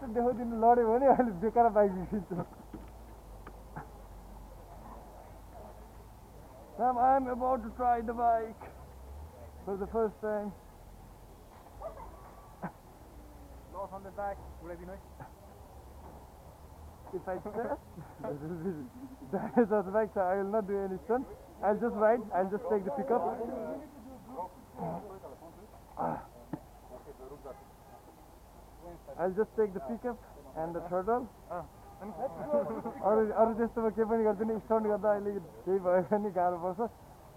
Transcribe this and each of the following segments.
Action देखाइदिनु लड्यो भने अहिले बेकार bike बिग्रिन्छ Ma'am, I am about to try the bike for the first time. Loss on the back, If I test, that is the bike, so I will not do any stunt. I'll just ride, I'll just take the pickup. I'll just take the pickup and the throttle. अरू त्यस्तोमा केही पनि गर्दैन stunt गर्दा अहिले केही भयो भने गाह्रो पर्छ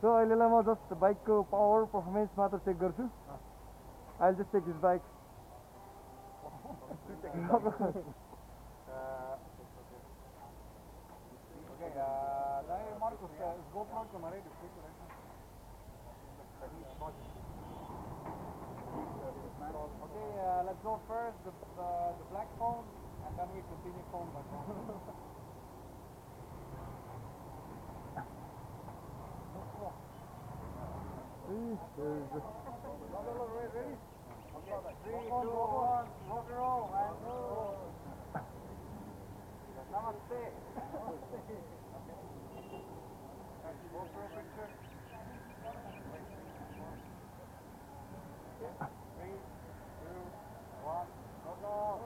सो अहिलेलाई म जस्ट बाइकको पावर पर्फर्मेन्स मात्र चेक गर्छु I just take this bike let's go first the black phone and then we continue phone by phone. Ready? Okay, 3, 2, 1, rock and roll, and roll. Namaste. Go for a picture. 3, 2, 1, go.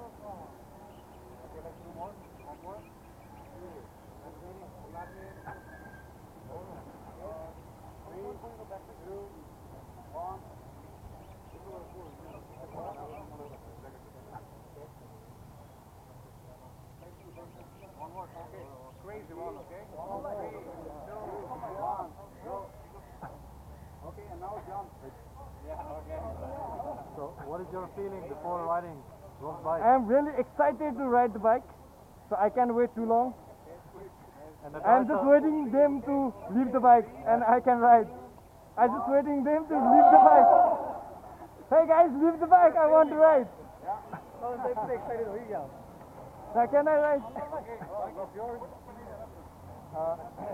Okay, let's do more. One more. That's ready. Last minute. 3, 2, 1. One more. Okay. Crazy one. Okay. 3, 2, 1. Go. Okay, and now jump. Yeah. Okay. So, what is your feeling before riding Rok's bike? I am really excited to ride the bike, so I can't wait too long. I'm just waiting them to leave the bike and I can ride. I'm just waiting them to leave the bike. Hey guys, leave the bike, I want to ride. Now can I ride?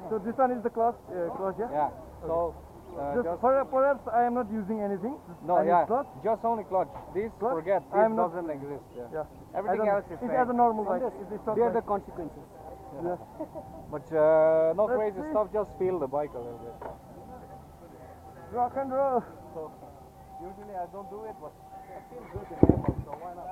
So this one is the clutch, yeah? Yeah. So just perhaps I am not using anything. no, yeah, just only clutch. This Clutch? forget. I This am not- doesn't exist. Yeah. Everything else is It's fake. as a normal bike. It's not They are like- the consequences. Yeah. But no Let's crazy see. stuff. Just feel the bike a little bit. Rock and roll. So usually I don't do it, but I feel good in Nepal, so why not?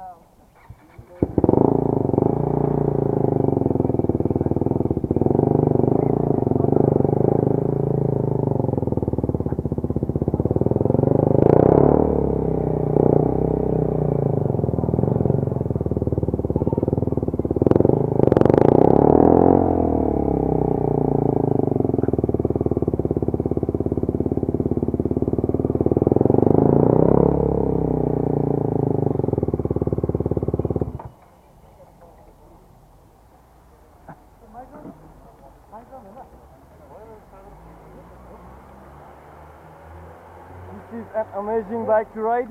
This is an amazing bike to ride.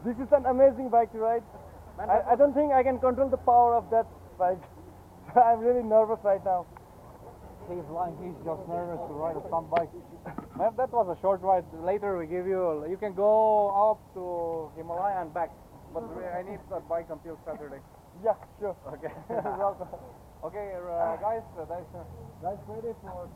This is an amazing bike to ride. I don't think I can control the power of that bike. I'm really nervous right now. He's lying. He's just nervous to ride a stunt bike. Man, that was a short ride. Later we give you. You can go up to Himalaya and back. But I need that bike until Saturday. Yeah, sure. Okay. Welcome. Okay, guys. Guys, ready for?